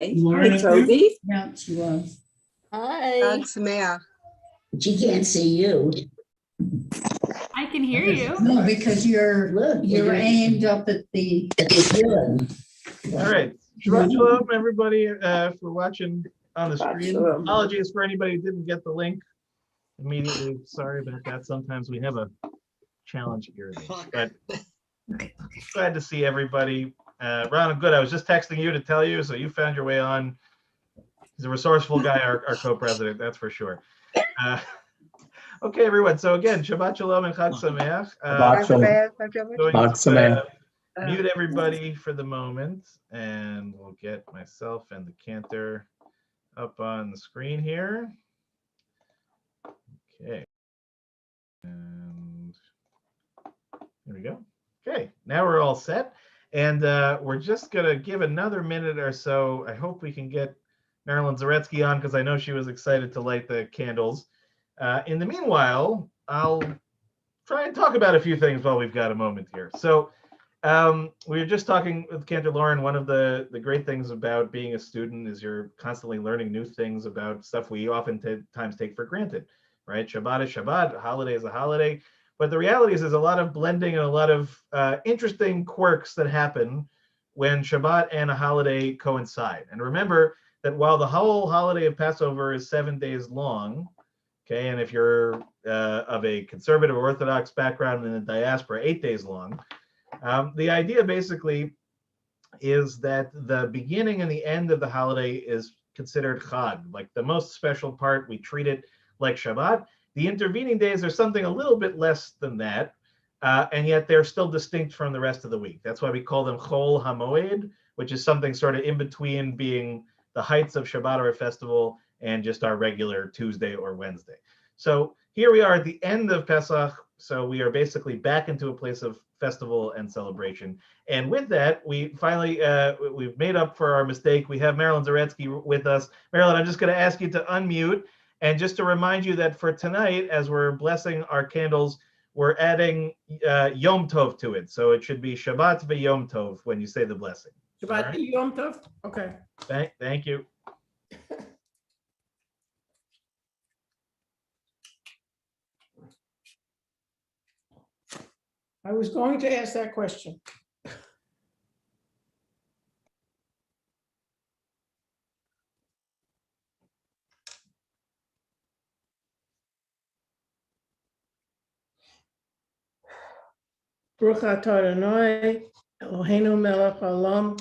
Hi, Toby. Yeah, she was. Hi. She can't see you. I can hear you. No, because you're aimed up at the ceiling. All right. Shabbat shalom, everybody, for watching on the Shabbat screen. shalom. Apologies for anybody who didn't get the link immediately. Sorry about that. Sometimes we have a challenge here. But glad to see everybody. Ron, good. I was just texting you to tell you, so you found your way on. He's a resourceful guy, our co-president, that's for sure. Okay, everyone. So again, Shabbat shalom and Chag Sameach. Going to mute everybody for the moment, and we'll get myself and the cantor up on the screen here. Okay. And there we go. Okay, now we're all set. And we're just going to give another minute or so. I hope we can get Marilyn Zaretsky on because I know she was excited to light the candles. In the meanwhile, I'll try and talk about a few things while we've got a moment here. So we were just talking with Cantor Lauren. One of the great things about being a student is you're constantly learning new things about stuff we oftentimes take for granted, right? Shabbat is Shabbat, a holiday is a holiday. But the reality is there's a lot of blending and a lot of interesting quirks that happen when Shabbat and a holiday coincide. And remember that while the whole holiday of Passover is 7 days long, okay, and if you're of a conservative or Orthodox background in the diaspora, 8 days long, the idea basically is that the beginning and the end of the holiday is considered Chag, like the most special part. We treat it like Shabbat. The intervening days are something a little bit less than that, and yet they're still distinct from the rest of the week. That's why we call them Chol HaMoed, which is something sort of in between being the heights of Shabbat or a festival and just our regular Tuesday or Wednesday. So here we are at the end of Pesach, so we are basically back into a place of festival and celebration. And with that, we finally, we've made up for our mistake. We have Marilyn Zaretsky with us. Marilyn, I'm just going to ask you to unmute. And just to remind you that for tonight, as we're blessing our candles, we're adding Yom Tov to it. So it should be Shabbat v'Yom Tov when you say the blessing. Shabbat Yom Tov? Okay. Thank you. I was going to ask that question. Baruch atah Adonai, Eloheinu melech haolam,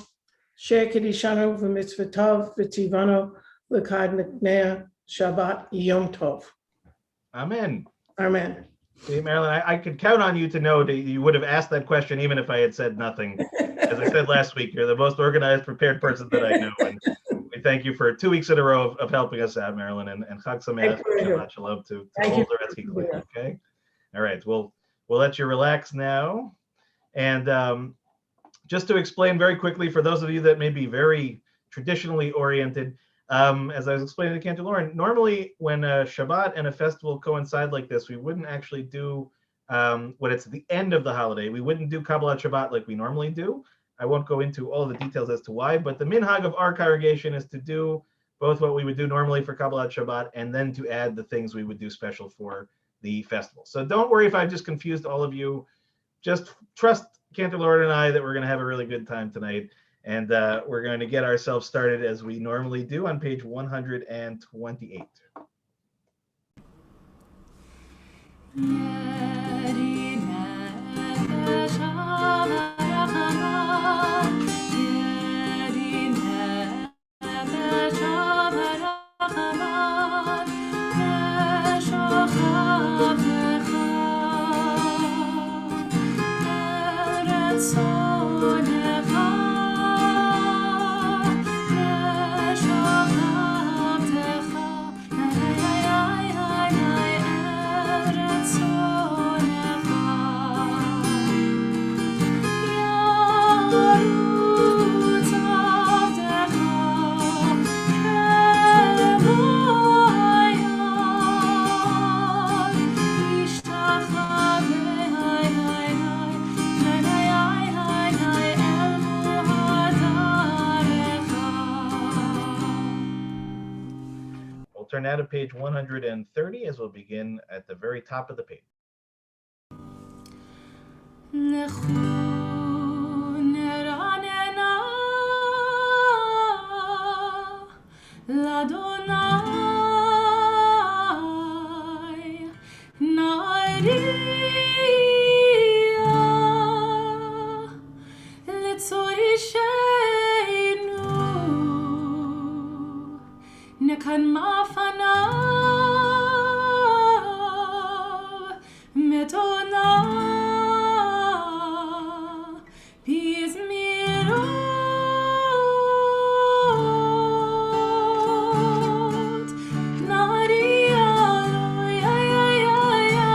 asher kiddushanu v'mitzvotav v'tzivanu l'kad Shabbat Yom Tov. Amen. Amen. See, Marilyn, I could count on you to know that you would have asked that question even if I had said nothing. As I said last week, you're the most organized, prepared person that I know. And we thank you for 2 weeks in a row of helping us out, Marilyn. And Chag Sameach, Shabbat Shalom to the whole Zaretsky clique, okay? All right, we'll let you relax now. And just to explain very quickly, for those of you that may be very traditionally oriented, as I was explaining to Cantor Lauren, normally when a Shabbat and a festival coincide like this, we wouldn't actually do, when it's the end of the holiday, we wouldn't do Kabbalat Shabbat like we normally do. I won't go into all the details as to why, but the minhag of our congregation is to do both what we would do normally for Kabbalat Shabbat and then to add the things we would do special for the festival. So don't worry if I've just confused all of you. Just trust Cantor Lauren and I that we're going to have a really good time tonight. And we're going to get ourselves started as we normally do on page 128. turn now to page 130 as we'll begin at the very top of the page. Nekan mafanav metona pizmirot narialo ya ya ya ya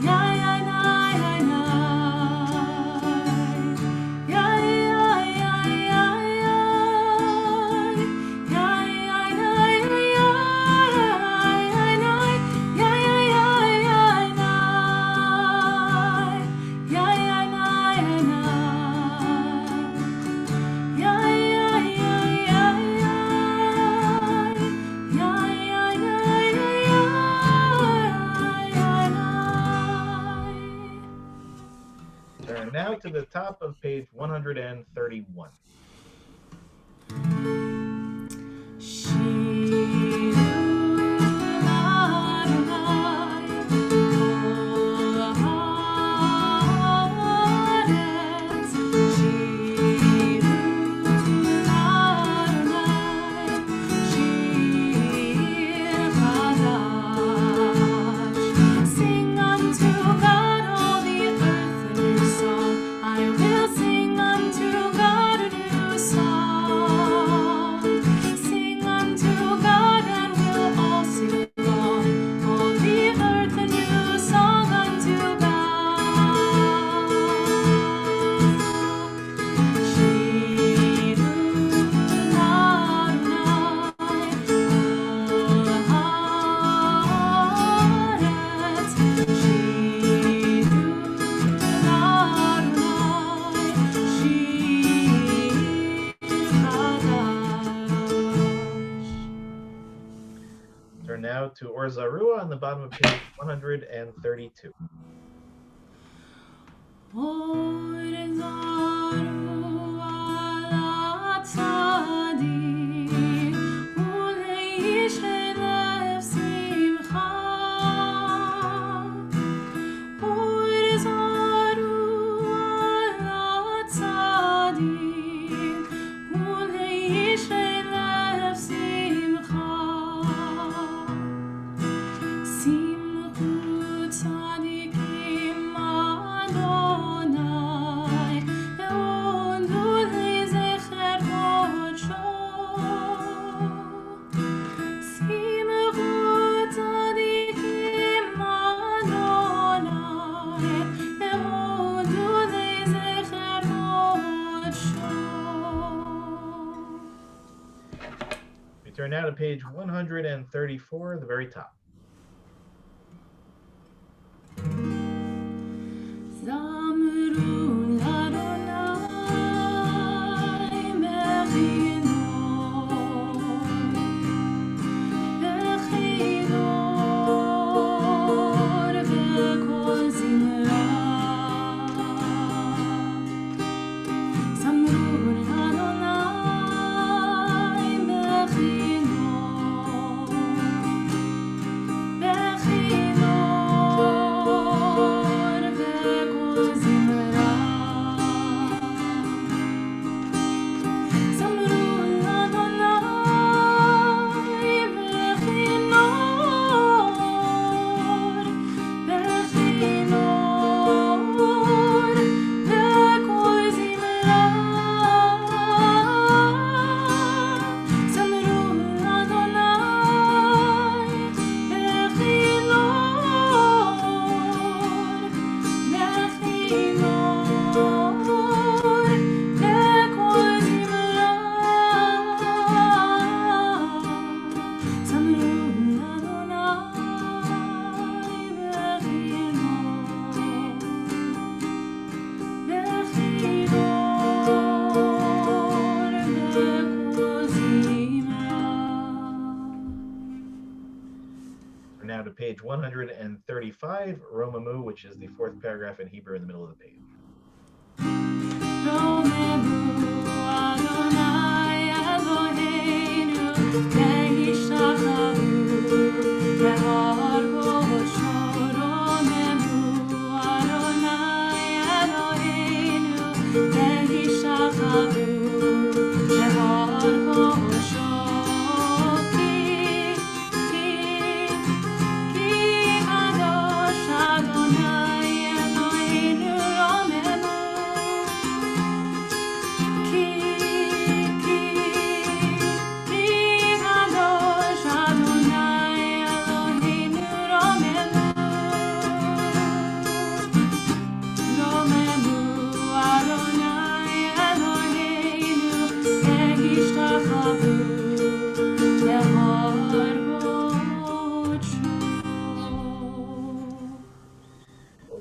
ya ya ya Turn now to the top of page 131. Sing unto God all the earth a new song. I will sing unto God a new song. Sing unto God and we'll all sing along. All the earth a new song unto God. Shiru Adonai kol haaretz. Shiru Adonai shir chadash. Turn now to Or Zarua on the bottom of page 132. Or zarua latzadik uleish elev simcha. Or zarua latzadik uleish elev simcha. Simchu tzadikim Adonai ve'odu lezecher kodsho. Simchu tzadikim Adonai ve'odu lezecher kodsho. We turn now to page 134, the very top. Zamru l'Adonai bechidot, bechidot v'kol zimra. Zamru l'Adonai bechidot, bechidot v'kol zimra. Zamru to page 135, Romamu, which is the fourth paragraph in Hebrew in the middle of the page.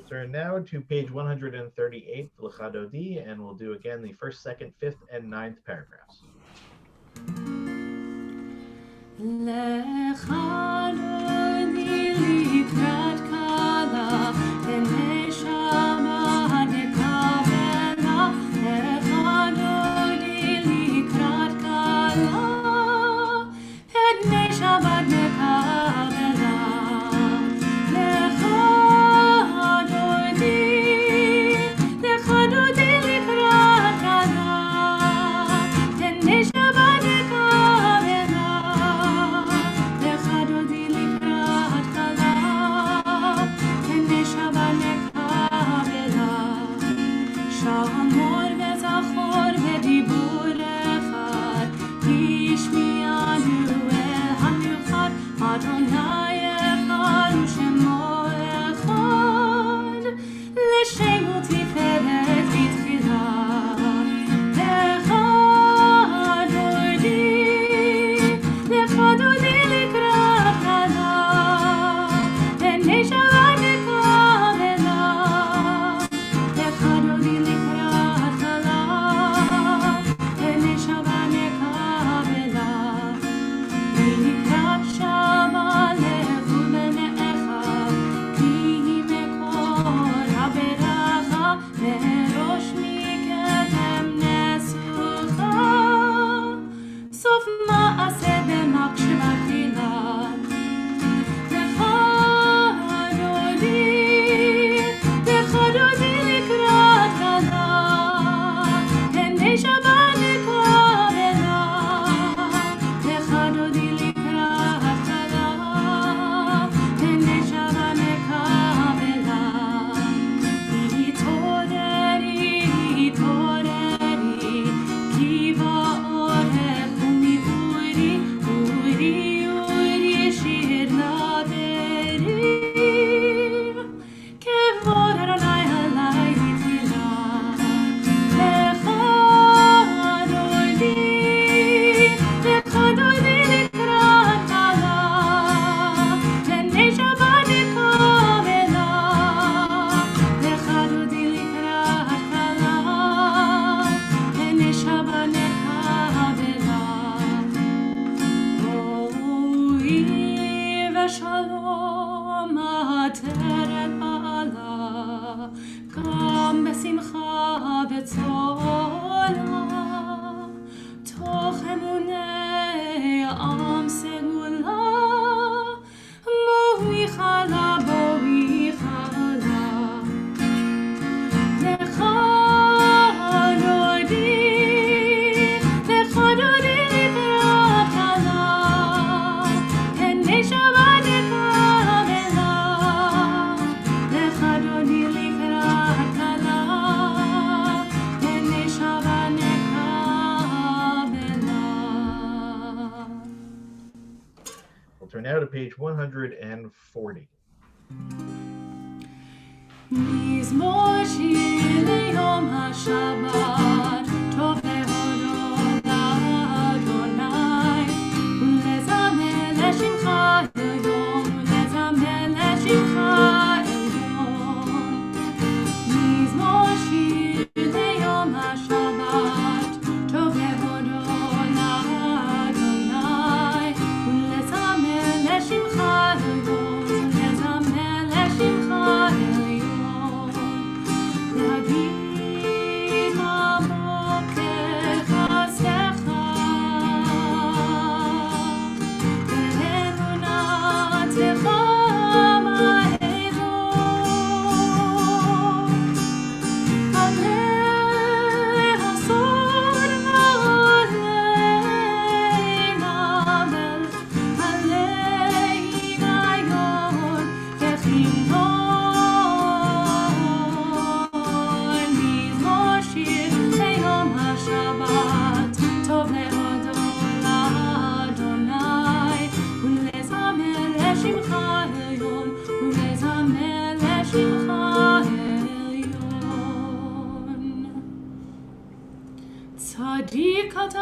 Turn now to page 138, L'chadodi, and we'll do again the first, second, fifth, and ninth paragraphs. Turn now to page 140. מזמור שיר ליום השבת, טוב להודות לאדוני, ולזמר לשמך עליון, ולזמר לשמך עליון. מזמור שיר ליום השבת, טוב להודות לאדוני, ולזמר לשמך עליון.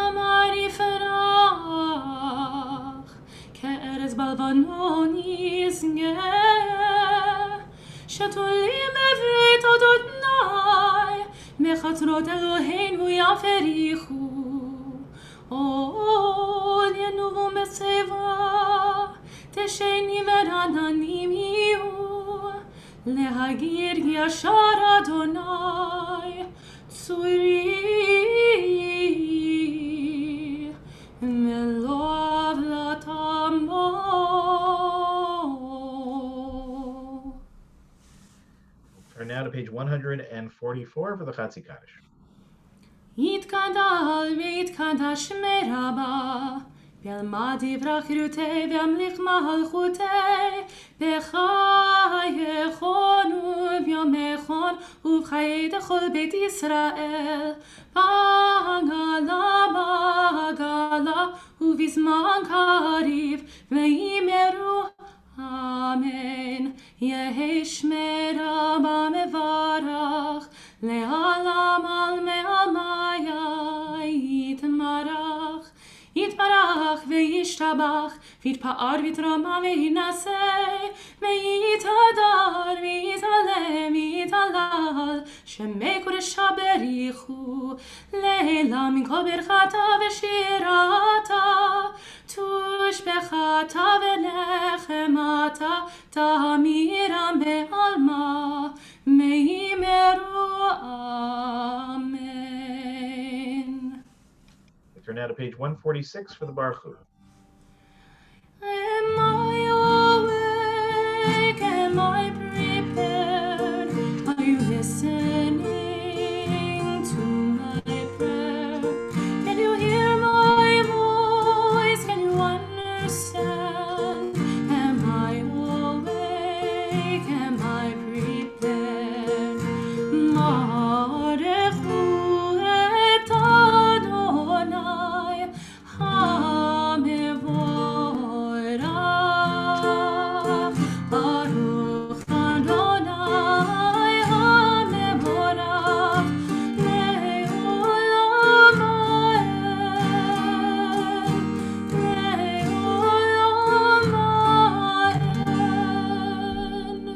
זמר יפרח, כארז בלבנון ישגה, שתולים בברית אדוני, בחצרות אלוהינו יפריחו, עול ינובו בשיבה, תשני ורעננים יהיו, להגיר ישר אדוני, צורי מלוא עוולתם בו. Turn now to page 144 for the Chatzi Kaddish. יתגדל ויתקדש מרבה, וילמד יברח חירותי וימליך מלכותי, בחייכון וביומכון ובחיי כל בית ישראל, בעגלה בעגלה ובזמן קריב, ויאמרו אמן. יהי שמי רבה מברך, לעולם על מעלמיה יתמרח. יתברך וישתבח, ויתפאר ויתרומם וינשא, ויתהדר ויתעלה ויתהלל, שמי קודשה בריחו, לילה מן כל ברכתה ושירתה, תושבחתה ונחמתה, תמירם בעלמה, מימרו אמן. Turn now to page 146 for the Baruch Hu. Am I awake? Am I prepared? Are you listening to my prayer? Can you hear my voice? Can you understand? Am I awake? Am I prepared? Marechu et Adonai HaMevorach, Baruch Adonai HaMevorach, Le'olam Amen.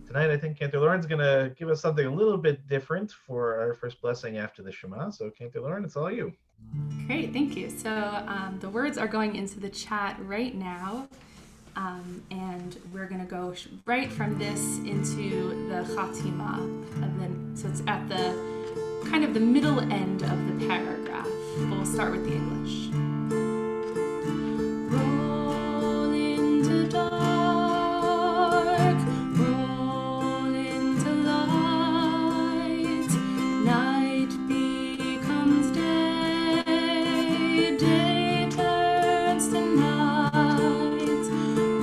Tonight, I think Cantor Lauren's going to give us something a little bit different for our first blessing after the Shema. So, Cantor Lauren, it's all you. Great, thank you. So the words are going into the chat right now, and we're going to go right from this into the Chatima. So it's at the kind of the middle end of the paragraph. We'll start with the English. Roll into dark, roll into light, night becomes day, day turns to night.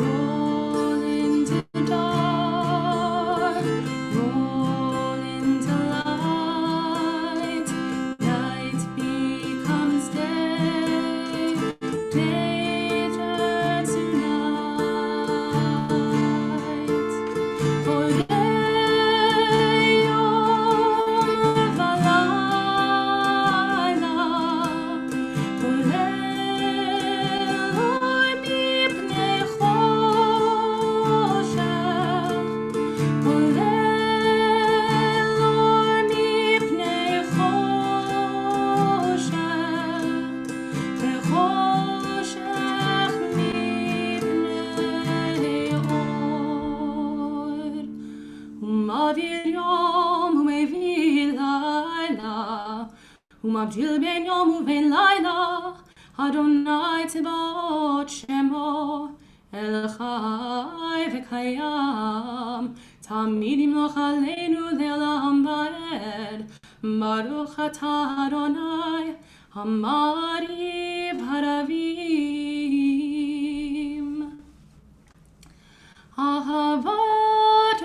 Roll into dark, roll into light, night becomes day, day turns to night. Olay yom v'layla, olay mipnei choshech, olay mipnei choshech, v'choshech mipnei or. ומעביר יום ומביא לילה, ומבדיל בין יום ובין לילה, אדוני צבאות שמו, אל חי וקיים, תמיד ימלוך עלינו לעולם ועד, ברוך אתה אדוני, המעריב הרבים. אהבת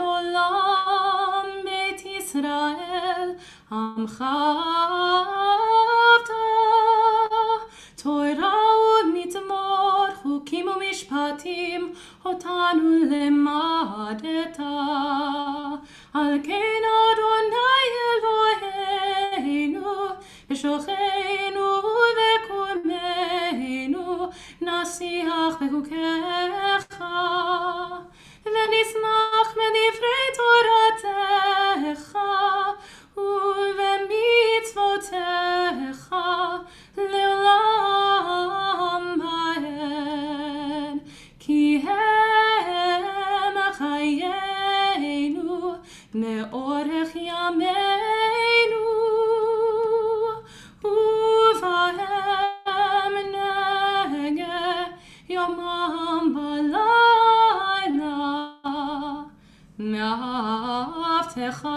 עולם בית ישראל, עמך אהבת, תורה ומצוות, חוקים ומשפטים, אותנו למדת. על כן אדוני אלוהינו, ושוכן וקומנו נשיח בחוקיך ונשמח בדברי תורתך ובמצוותיך לעולם בהן כי הם חיינו מאורך ימינו ובהם נגה יומם בלילה מאהבתך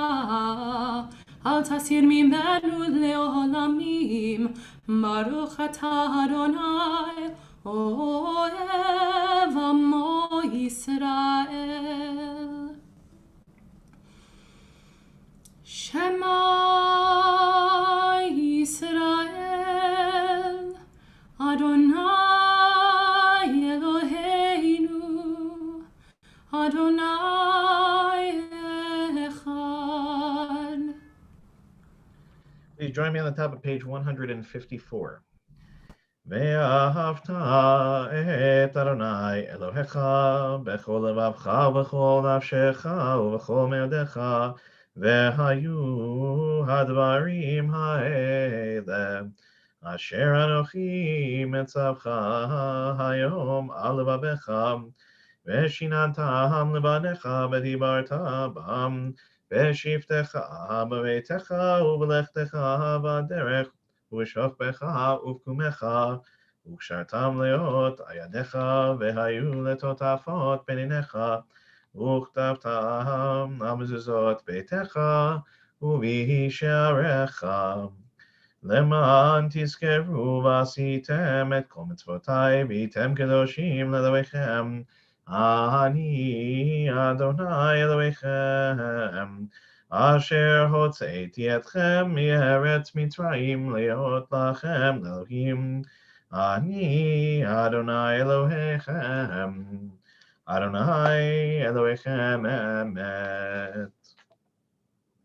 אל תסיר ממנו לעולמים ברוך אתה אדוני אוהב עמו ישראל שמע ישראל אדוני אלוהינו אדוני אחד. Please join me on the top of page 154. ואהבת את אדוני אלוהיך בכל לבבך ובכל נפשך ובכל מאודך והיו הדברים האלה אשר אנוכי מצווך היום על לבביך ושיננתם לבניך ודיברת בם בשבתך בביתך ובלכתך בדרך ובשוכבך ובקומך וקשרתם להיות על ידיך והיו לטוטפות בין עיניך וכתבתם על מזוזות ביתך ובשעריך למען תזכרו ועשיתם את כל מצוותיי והייתם קדושים לאלוהיכם אני אדוני אלוהיכם אשר הוצאתי אתכם מארץ מצרים להיות לכם לאלוהים אני אדוני אלוהיכם Adonai Elohechem Emet.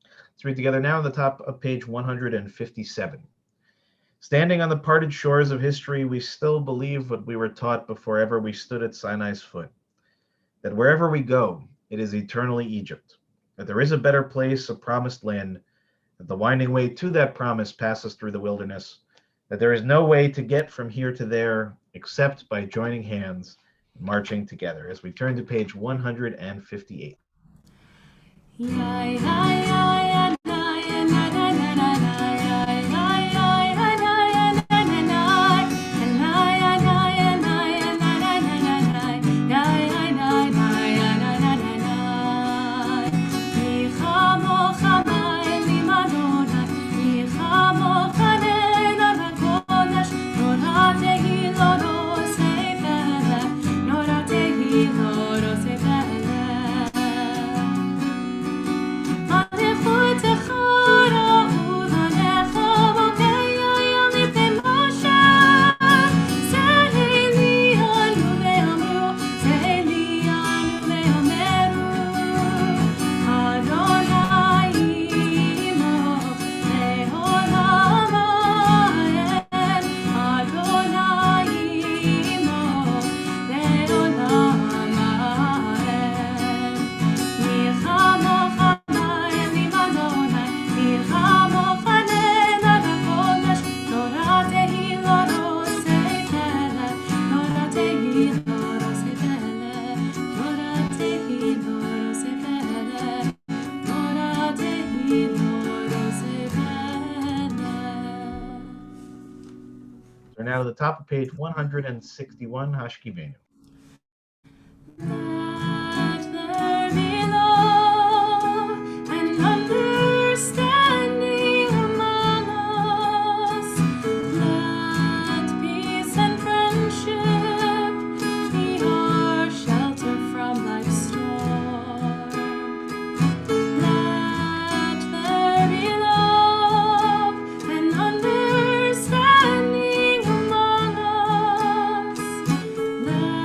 Let's read together now on the top of page 157. Standing on the parted shores of history, we still believe what we were taught before ever we stood at Sinai's foot, that wherever we go, it is eternally Egypt, that there is a better place, a promised land, that the winding way to that promise passes through the wilderness, that there is no way to get from here to there except by joining hands marching together as we turn to page 158. We're now to the top of page 161, Hashkivenu. Let there be love and understanding among us. Let peace and friendship be our shelter from life's storm. Let there be love and understanding among us. Let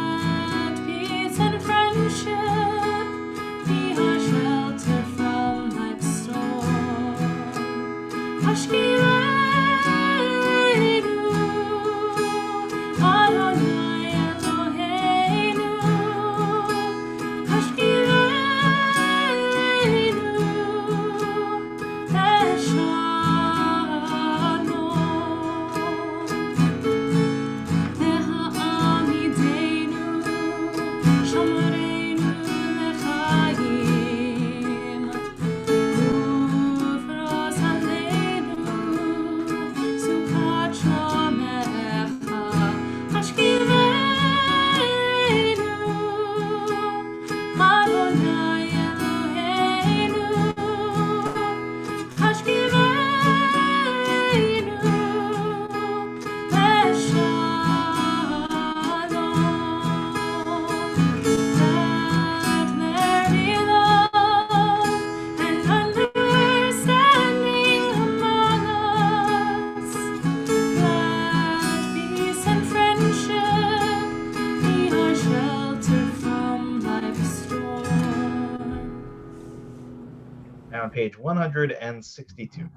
on page 162.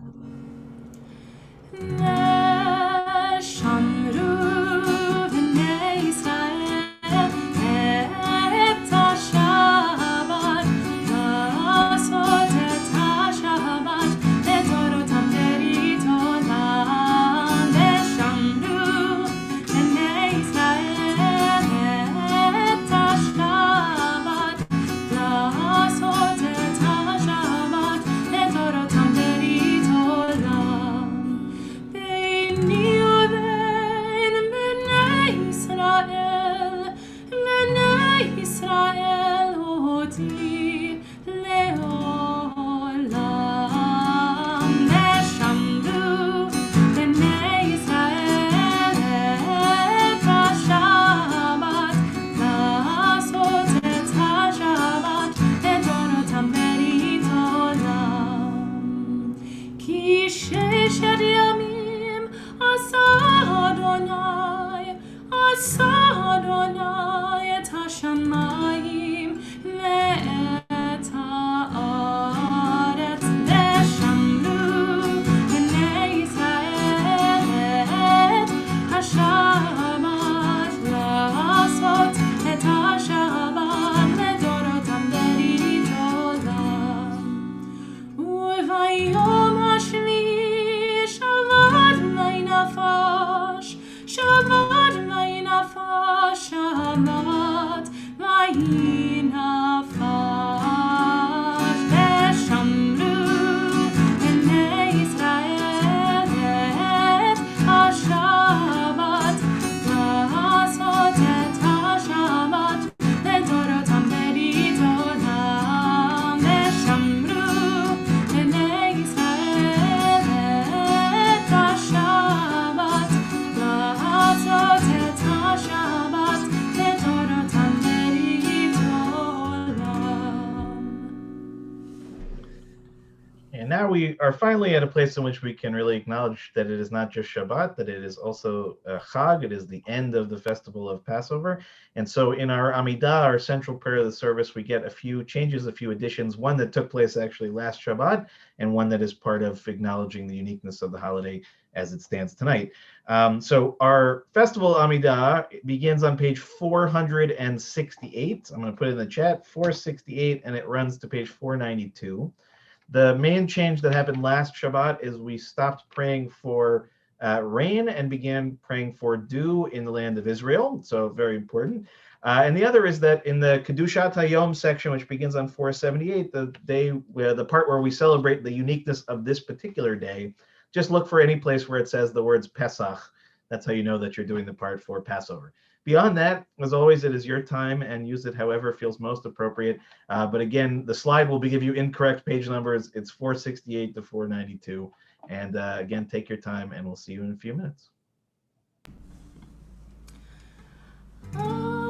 And now we are finally at a place in which we can really acknowledge that it is not just Shabbat, that it is also Chag. It is the end of the festival of Passover. And so in our Amidah, our central prayer of the service, we get a few changes, a few additions, one that took place actually last Shabbat, and one that is part of acknowledging the uniqueness of the holiday as it stands tonight. So our festival Amidah begins on page 468. I'm going to put it in the chat, 468, and it runs to page 492. The main change that happened last Shabbat is we stopped praying for rain and began praying for dew in the land of Israel. So very important. And the other is that in the Kedushat Hayom section, which begins on 478, the part where we celebrate the uniqueness of this particular day, just look for any place where it says the words Pesach. That's how you know that you're doing the part for Passover. Beyond that, as always, it is your time and use it however feels most appropriate. But again, the slide will give you incorrect page numbers. It's 468 to 492. And again, take your time and we'll see you in a few minutes. Na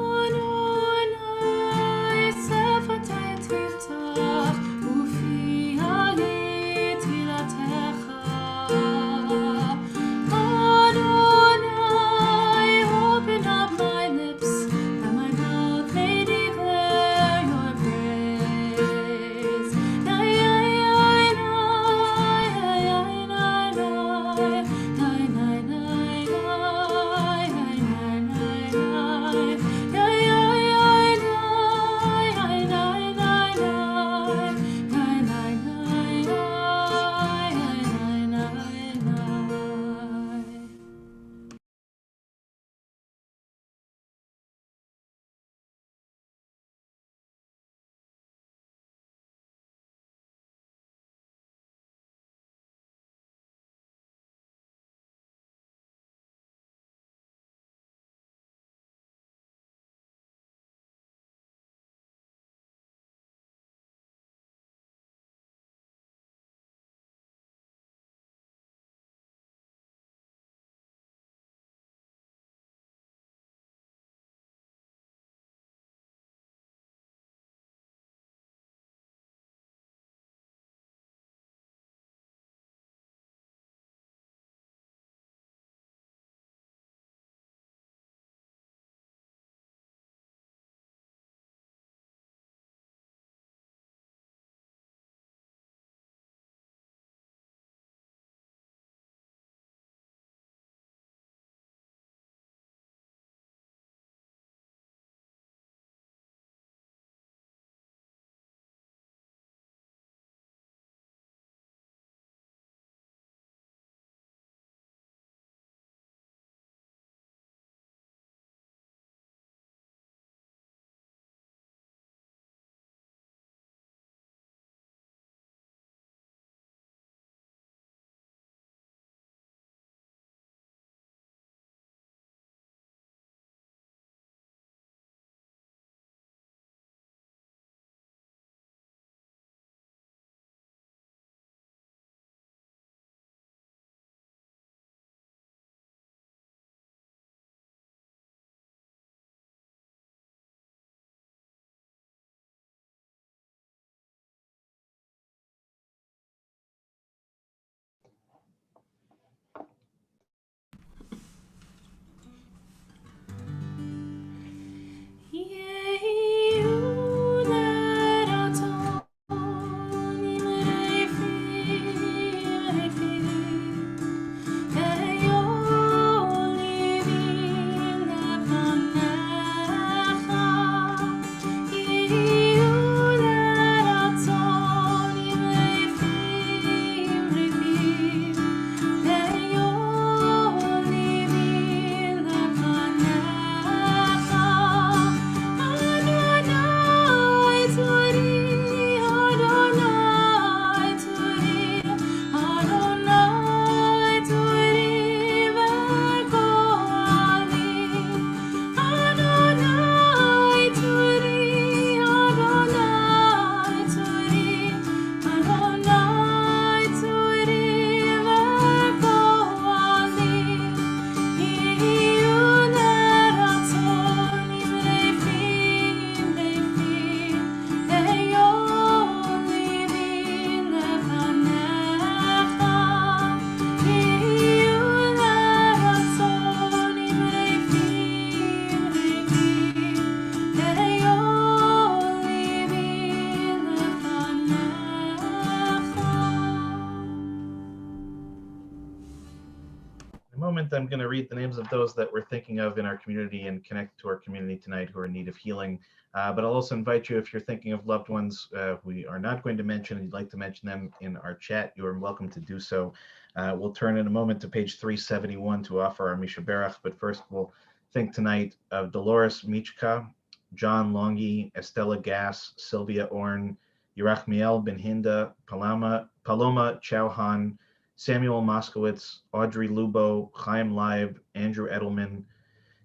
going to read the names of those that we're thinking of in our community and connect to our community tonight who are in need of healing. But I'll also invite you, if you're thinking of loved ones we are not going to mention and you'd like to mention them in our chat, you are welcome to do so. We'll turn in a moment to page 371 to offer our Misha Berach, but first we'll think tonight of Dolores Michka, John Longy, Estella Gass, Sylvia Orn, Yerachmiel Ben Hinda, Paloma Chauhan, Samuel Moskowitz, Audrey Lubo, Chaim Leib, Andrew Edelman,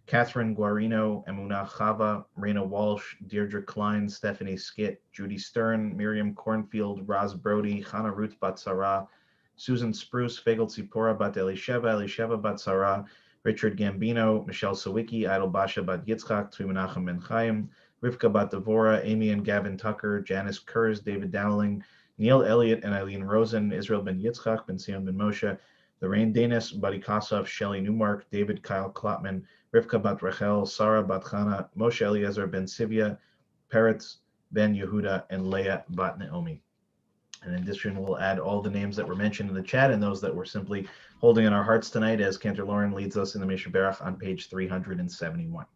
Catherine Guarino, Emuna Chava, Raina Walsh, Deirdre Klein, Stephanie Skitt, Judy Stern, Miriam Cornfield, Roz Brody, Chana Ruth Batsara, Susan Spruce, Fagel Tzipora Bat Elisheva Bat Sarah, Richard Gambino, Michelle Sawicki, Idol Basha Bat Yitzchak, Tzvi Menachem Ben Chaim, Rivka Bat Devora, Amy and Gavin Tucker, Janice Kurz, David Dowling, Neil Elliott and Eileen Rosen, Israel Ben Yitzchak, Ben Sion Ben Moshe, Lorraine Danis, Buddy Kossoff, Shelley Newmark, David Kyle Klotman, Rivka Bat Rachel, Sarah Bat Chana, Moshe Eliezer Ben Sivia, Peretz Ben Yehuda, and Leah Bat Naomi. And in addition, we'll add all the names that were mentioned in the chat and those that we're simply holding in our hearts tonight as Cantor Lauren leads us in the Misha Berach on page 371.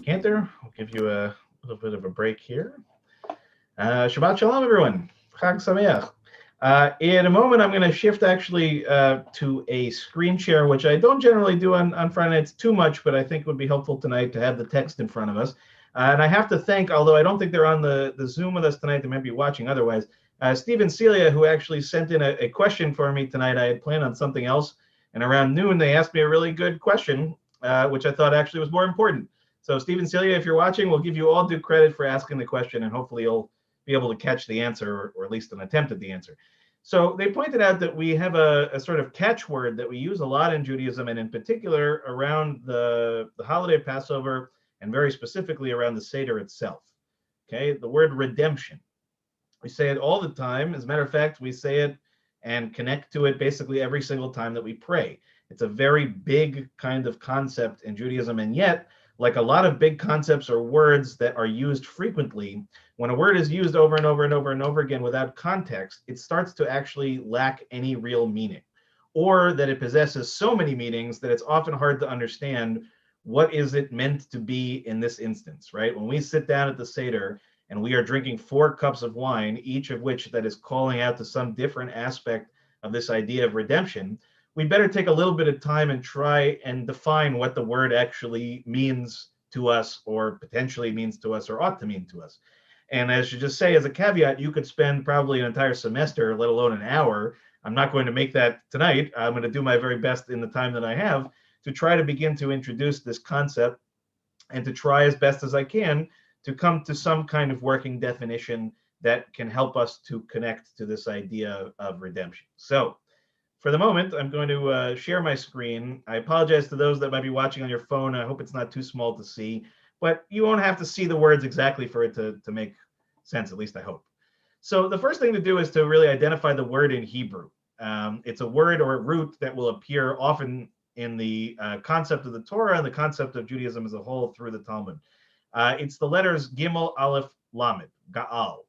Cantor, we'll give you a little bit of a break here. Shabbat Shalom, everyone. Chag Sameach. In a moment, I'm going to shift actually to a screen share, which I don't generally do on Friday nights too much, but I think would be helpful tonight to have the text in front of us. And I have to thank, although I don't think they're on the Zoom with us tonight, they might be watching otherwise, Steve and Celia, who actually sent in a question for me tonight. I had planned on something else, and around noon, they asked me a really good question, which I thought actually was more important. So Steve and Celia, if you're watching, we'll give you all due credit for asking the question, and hopefully you'll be able to catch the answer, or at least an attempt at the answer. So they pointed out that we have a sort of catchword that we use a lot in Judaism, and in particular around the holiday of Passover, and very specifically around the Seder itself. Okay, the word redemption. We say it all the time. As a matter of fact, we say it and connect to it basically every single time that we pray. It's a very big kind of concept in Judaism, and yet, like a lot of big concepts or words that are used frequently, when a word is used over and over and over and over again without context, it starts to actually lack any real meaning, or that it possesses so many meanings that it's often hard to understand what is it meant to be in this instance, right? When we sit down at the Seder and we are drinking 4 cups of wine, each of which that is calling out to some different aspect of this idea of redemption, we better take a little bit of time and try and define what the word actually means to us, or potentially means to us, or ought to mean to us. And as you just say, as a caveat, you could spend probably an entire semester, let alone an hour. I'm not going to make that tonight. I'm going to do my very best in the time that I have to try to begin to introduce this concept and to try as best as I can to come to some kind of working definition that can help us to connect to this idea of redemption. So for the moment, I'm going to share my screen. I apologize to those that might be watching on your phone. I hope it's not too small to see, but you won't have to see the words exactly for it to make sense, at least I hope. So the first thing to do is to really identify the word in Hebrew. It's a word or a root that will appear often in the concept of the Torah and the concept of Judaism as a whole through the Talmud. It's the letters Gimel, Aleph, Lamed, Ga'al.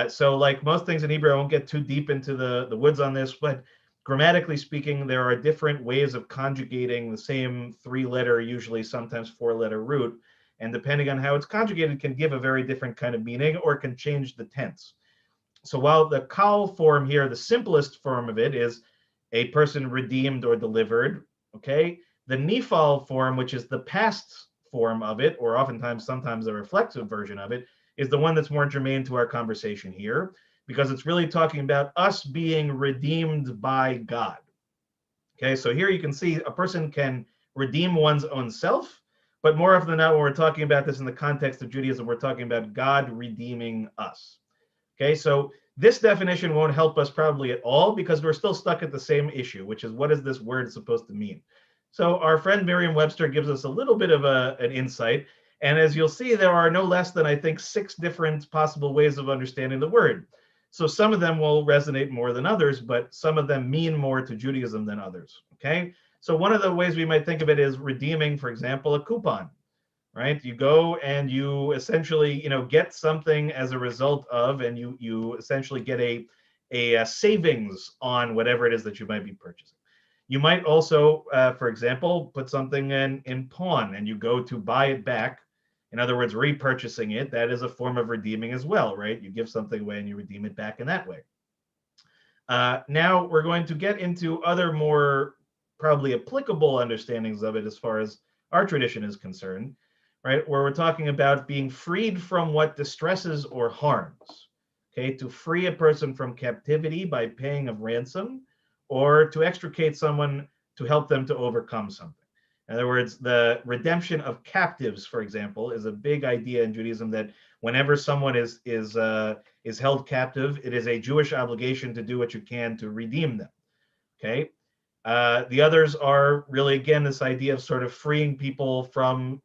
So like most things in Hebrew, I won't get too deep into the woods on this, but grammatically speaking, there are different ways of conjugating the same 3-letter, usually sometimes 4-letter root. And depending on how it's conjugated, can give a very different kind of meaning or can change the tense. So while the kal form here, the simplest form of it is a person redeemed or delivered, okay? The nifal form, which is the past form of it, or oftentimes, sometimes a reflexive version of it, is the one that's more germane to our conversation here, because it's really talking about us being redeemed by God. Okay, so here you can see a person can redeem one's own self, but more often than not, when we're talking about this in the context of Judaism, we're talking about God redeeming us. Okay, so this definition won't help us probably at all because we're still stuck at the same issue, which is what is this word supposed to mean? So our friend Merriam-Webster gives us a little bit of an insight. And as you'll see, there are no less than, I think, 6 different possible ways of understanding the word. So some of them will resonate more than others, but some of them mean more to Judaism than others. Okay, so one of the ways we might think of it is redeeming, for example, a coupon. Right? You go and you essentially, get something as a result of, and you essentially get a savings on whatever it is that you might be purchasing. You might also, for example, put something in pawn and you go to buy it back. In other words, repurchasing it. That is a form of redeeming as well, right? You give something away and you redeem it back in that way. Now we're going to get into other more probably applicable understandings of it as far as our tradition is concerned. Right, where we're talking about being freed from what distresses or harms, okay, to free a person from captivity by paying of ransom, or to extricate someone to help them to overcome something. In other words, the redemption of captives, for example, is a big idea in Judaism that whenever someone is held captive, it is a Jewish obligation to do what you can to redeem them, okay? The others are really, again, this idea of sort of freeing people from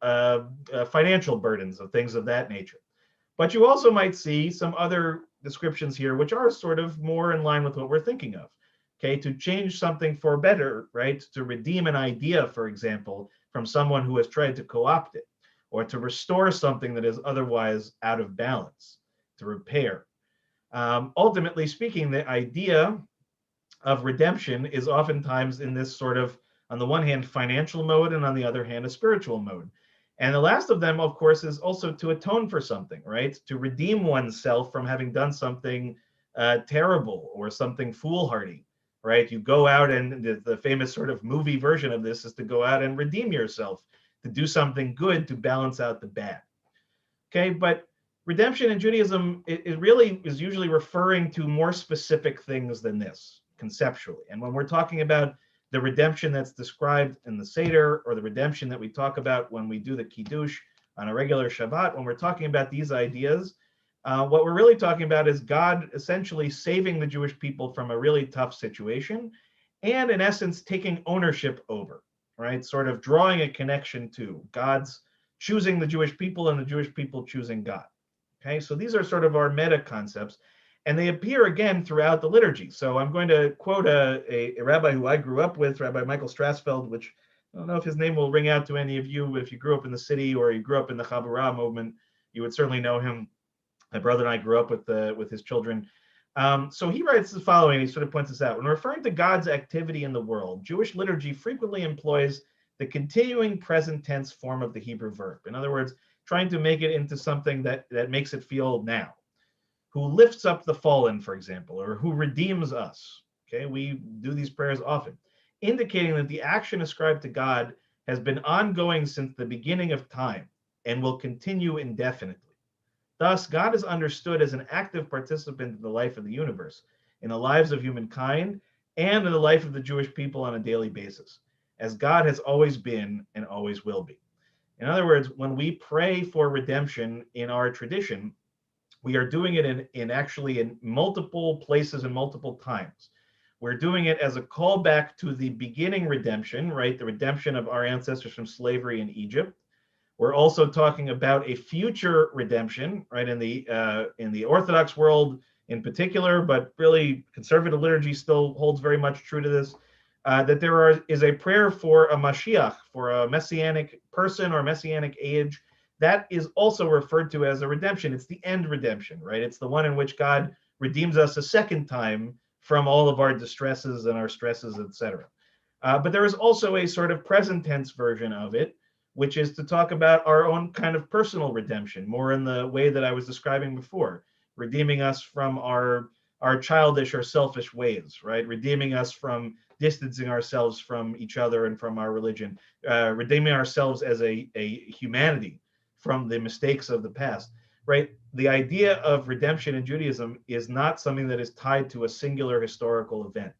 financial burdens of things of that nature. But you also might see some other descriptions here, which are sort of more in line with what we're thinking of. Okay, to change something for better, right? To redeem an idea, for example, from someone who has tried to co-opt it, or to restore something that is otherwise out of balance, to repair. Ultimately speaking, the idea of redemption is oftentimes in this sort of, on the one hand, financial mode, and on the other hand, a spiritual mode. And the last of them, of course, is also to atone for something, right? To redeem oneself from having done something terrible or something foolhardy, right? You go out, and the famous sort of movie version of this is to go out and redeem yourself, to do something good to balance out the bad. Okay, but redemption in Judaism, it really is usually referring to more specific things than this, conceptually. And when we're talking about the redemption that's described in the Seder, or the redemption that we talk about when we do the Kiddush on a regular Shabbat, when we're talking about these ideas, what we're really talking about is God essentially saving the Jewish people from a really tough situation, and in essence, taking ownership over, right? Sort of drawing a connection to God's choosing the Jewish people and the Jewish people choosing God. Okay, so these are sort of our meta concepts. And they appear again throughout the liturgy. So I'm going to quote a rabbi who I grew up with, Rabbi Michael Strassfeld, which I don't know if his name will ring out to any of you, but if you grew up in the city or you grew up in the Chabura movement, you would certainly know him. My brother and I grew up with his children. So he writes the following, he sort of points this out. When referring to God's activity in the world, Jewish liturgy frequently employs the continuing present tense form of the Hebrew verb. In other words, trying to make it into something that makes it feel now. Who lifts up the fallen, for example, or who redeems us. Okay, we do these prayers often, indicating that the action ascribed to God has been ongoing since the beginning of time and will continue indefinitely. Thus, God is understood as an active participant in the life of the universe, in the lives of humankind, and in the life of the Jewish people on a daily basis, as God has always been and always will be. In other words, when we pray for redemption in our tradition, we are doing it in multiple places and multiple times. We're doing it as a callback to the beginning redemption, right? The redemption of our ancestors from slavery in Egypt. We're also talking about a future redemption, right? In the Orthodox world, in particular, but really conservative liturgy still holds very much true to this, that there is a prayer for a Mashiach, for a messianic person or messianic age. That is also referred to as a redemption. It's the end redemption, right? It's the one in which God redeems us a second time from all of our distresses and our stresses, etc. But there is also a sort of present tense version of it, which is to talk about our own kind of personal redemption, more in the way that I was describing before, redeeming us from our childish or selfish ways, right? Redeeming us from distancing ourselves from each other and from our religion, redeeming ourselves as a humanity from the mistakes of the past, right? The idea of redemption in Judaism is not something that is tied to a singular historical event,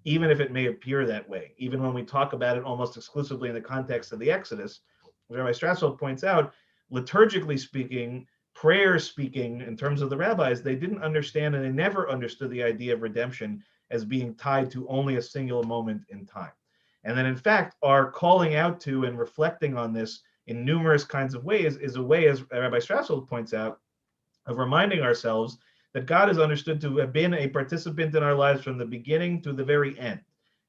even if it may appear that way. Even when we talk about it almost exclusively in the context of the Exodus, Rabbi Strassel points out, liturgically speaking, prayer speaking, in terms of the rabbis, they didn't understand and they never understood the idea of redemption as being tied to only a single moment in time. And then, in fact, our calling out to and reflecting on this in numerous kinds of ways is a way, as Rabbi Strassel points out, of reminding ourselves that God is understood to have been a participant in our lives from the beginning to the very end.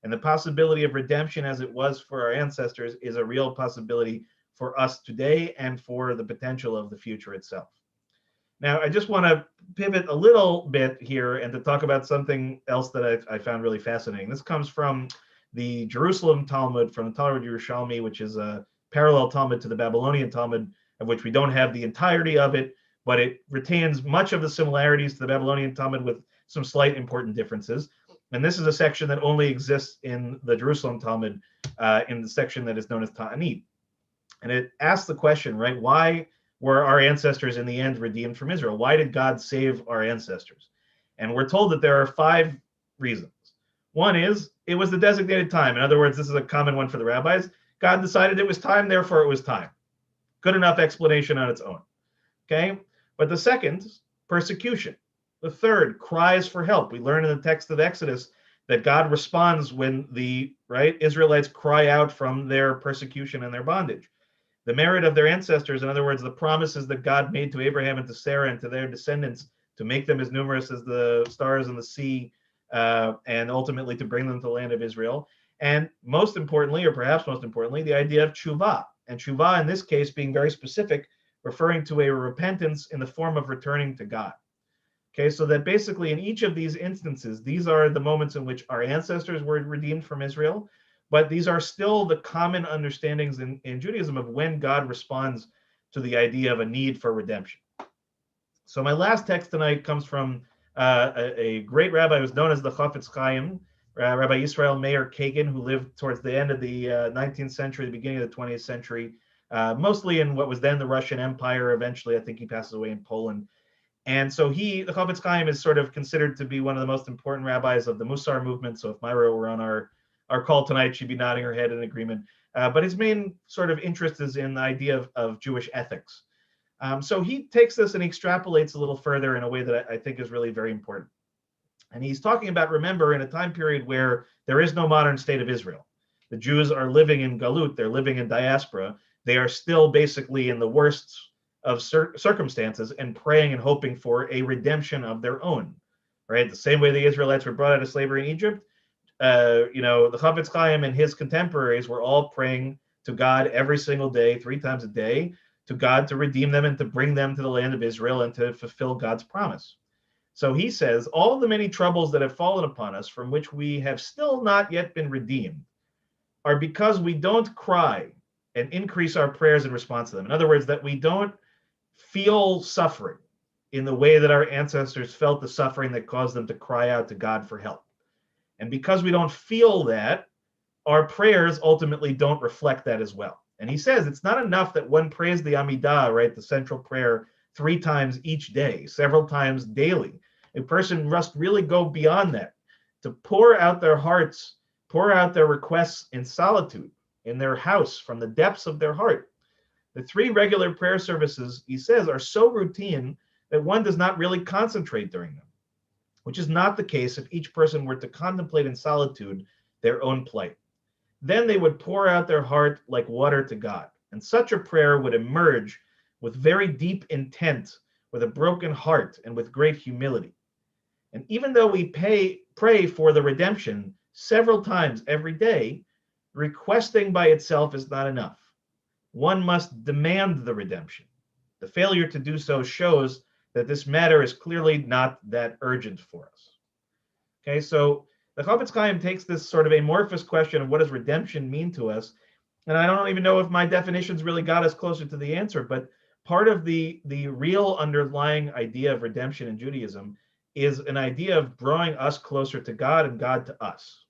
And the possibility of redemption, as it was for our ancestors, is a real possibility for us today and for the potential of the future itself. Now, I just want to pivot a little bit here and to talk about something else that I found really fascinating. This comes from the Jerusalem Talmud, from the Talmud Yerushalmi, which is a parallel Talmud to the Babylonian Talmud, of which we don't have the entirety of it, but it retains much of the similarities to the Babylonian Talmud with some slight important differences. And this is a section that only exists in the Jerusalem Talmud, in the section that is known as Ta'anit. And it asks the question, right, why were our ancestors in the end redeemed from Israel? Why did God save our ancestors? And we're told that there are 5 reasons. One is, it was the designated time. In other words, this is a common one for the rabbis. God decided it was time, therefore it was time. Good enough explanation on its own. Okay? But the second, persecution. The third, cries for help. We learn in the text of Exodus that God responds when the Israelites cry out from their persecution and their bondage. The merit of their ancestors, in other words, the promises that God made to Abraham and to Sarah and to their descendants to make them as numerous as the stars in the sea, and ultimately to bring them to the land of Israel. And most importantly, or perhaps most importantly, the idea of tshuva. And tshuva in this case being very specific, referring to a repentance in the form of returning to God. Okay, so that basically in each of these instances, these are the moments in which our ancestors were redeemed from Israel, but these are still the common understandings in Judaism of when God responds to the idea of a need for redemption. So my last text tonight comes from a great rabbi who's known as the Chafetz Chaim, Rabbi Israel Kagan, who lived towards the end of the 19th century, the beginning of the 20th century, mostly in what was then the Russian Empire. Eventually, I think he passes away in Poland. And so the Chafetz Chaim is sort of considered to be one of the most important rabbis of the Musar movement. So if Myra were on our call tonight, she'd be nodding her head in agreement. But his main sort of interest is in the idea of Jewish ethics. So he takes this and extrapolates a little further in a way that I think is really very important. And he's talking about, remember, in a time period where there is no modern state of Israel. The Jews are living in Galut, they're living in diaspora. They are still basically in the worst of circumstances and praying and hoping for a redemption of their own, right? The same way the Israelites were brought out of slavery in Egypt, the Chafetz Chaim and his contemporaries were all praying to God every single day, 3 times a day, to God to redeem them and to bring them to the land of Israel and to fulfill God's promise. So he says, all the many troubles that have fallen upon us, from which we have still not yet been redeemed, are because we don't cry and increase our prayers in response to them. In other words, that we don't feel suffering in the way that our ancestors felt the suffering that caused them to cry out to God for help. And because we don't feel that, our prayers ultimately don't reflect that as well. And he says it's not enough that one prays the Amidah, right, the central prayer, 3 times each day, several times daily. A person must really go beyond that, to pour out their hearts, pour out their requests in solitude, in their house, from the depths of their heart. The 3 regular prayer services, he says, are so routine that one does not really concentrate during them, which is not the case if each person were to contemplate in solitude their own plight. Then they would pour out their heart like water to God, and such a prayer would emerge with very deep intent, with a broken heart, and with great humility. And even though we pray for the redemption several times every day, requesting by itself is not enough. One must demand the redemption. The failure to do so shows that this matter is clearly not that urgent for us. Okay, so the Chofetz Chaim takes this sort of amorphous question of what does redemption mean to us, and I don't even know if my definitions really got us closer to the answer, but part of the real underlying idea of redemption in Judaism is an idea of drawing us closer to God and God to us.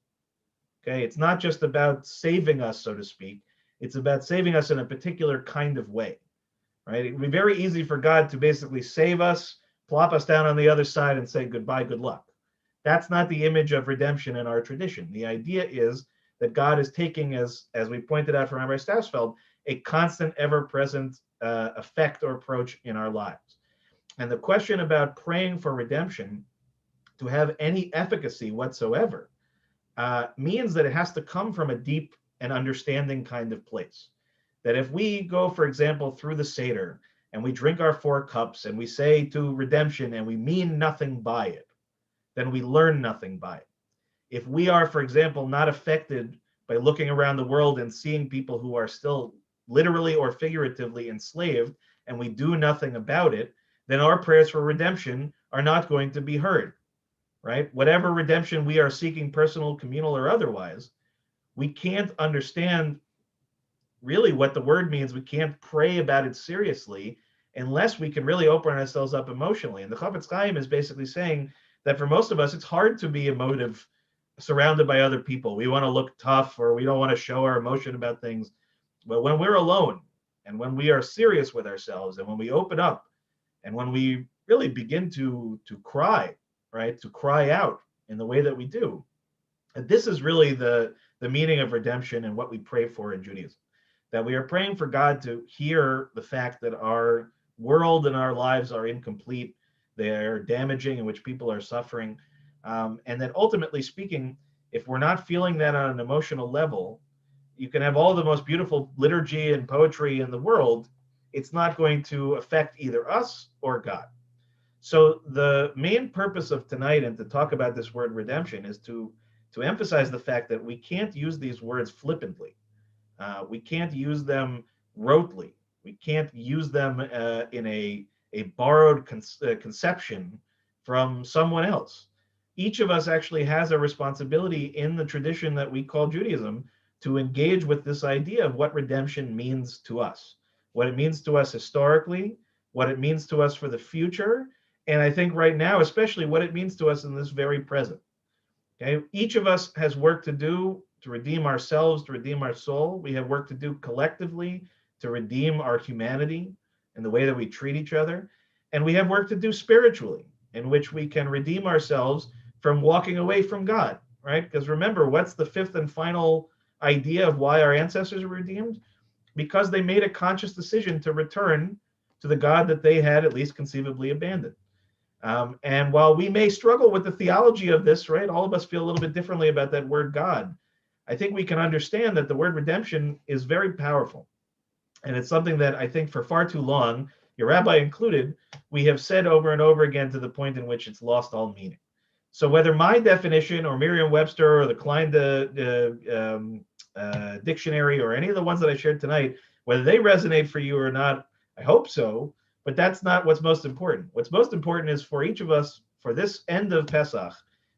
Okay, it's not just about saving us, so to speak. It's about saving us in a particular kind of way, right? It would be very easy for God to basically save us, plop us down on the other side and say goodbye, good luck. That's not the image of redemption in our tradition. The idea is that God is taking, as we pointed out from Rabbi Stausfeld, a constant, ever-present effect or approach in our lives. And the question about praying for redemption to have any efficacy whatsoever means that it has to come from a deep and understanding kind of place. That if we go, for example, through the Seder and we drink our 4 cups and we say to redemption and we mean nothing by it, then we learn nothing by it. If we are, for example, not affected by looking around the world and seeing people who are still literally or figuratively enslaved and we do nothing about it, then our prayers for redemption are not going to be heard, right? Whatever redemption we are seeking, personal, communal, or otherwise, we can't understand really what the word means. We can't pray about it seriously unless we can really open ourselves up emotionally. And the Chofetz Chaim is basically saying that for most of us, it's hard to be emotive surrounded by other people. We want to look tough or we don't want to show our emotion about things. But when we're alone and when we are serious with ourselves and when we open up and when we really begin to cry, right, to cry out in the way that we do, this is really the meaning of redemption and what we pray for in Judaism. That we are praying for God to hear the fact that our world and our lives are incomplete, they're damaging, in which people are suffering, and that ultimately speaking, if we're not feeling that on an emotional level, you can have all the most beautiful liturgy and poetry in the world, it's not going to affect either us or God. So the main purpose of tonight and to talk about this word redemption is to emphasize the fact that we can't use these words flippantly. We can't use them rotely. We can't use them in a borrowed conception from someone else. Each of us actually has a responsibility in the tradition that we call Judaism to engage with this idea of what redemption means to us, what it means to us historically, what it means to us for the future, and I think right now, especially what it means to us in this very present. Okay, each of us has work to do to redeem ourselves, to redeem our soul. We have work to do collectively to redeem our humanity and the way that we treat each other. And we have work to do spiritually, in which we can redeem ourselves from walking away from God, right? Because remember, what's the fifth and final idea of why our ancestors were redeemed? Because they made a conscious decision to return to the God that they had at least conceivably abandoned. And while we may struggle with the theology of this, right, all of us feel a little bit differently about that word God. I think we can understand that the word redemption is very powerful. And it's something that I think for far too long, your rabbi included, we have said over and over again to the point in which it's lost all meaning. So whether my definition or Merriam-Webster or the Klein dictionary or any of the ones that I shared tonight, whether they resonate for you or not, I hope so, but that's not what's most important. What's most important is for each of us, for this end of Pesach,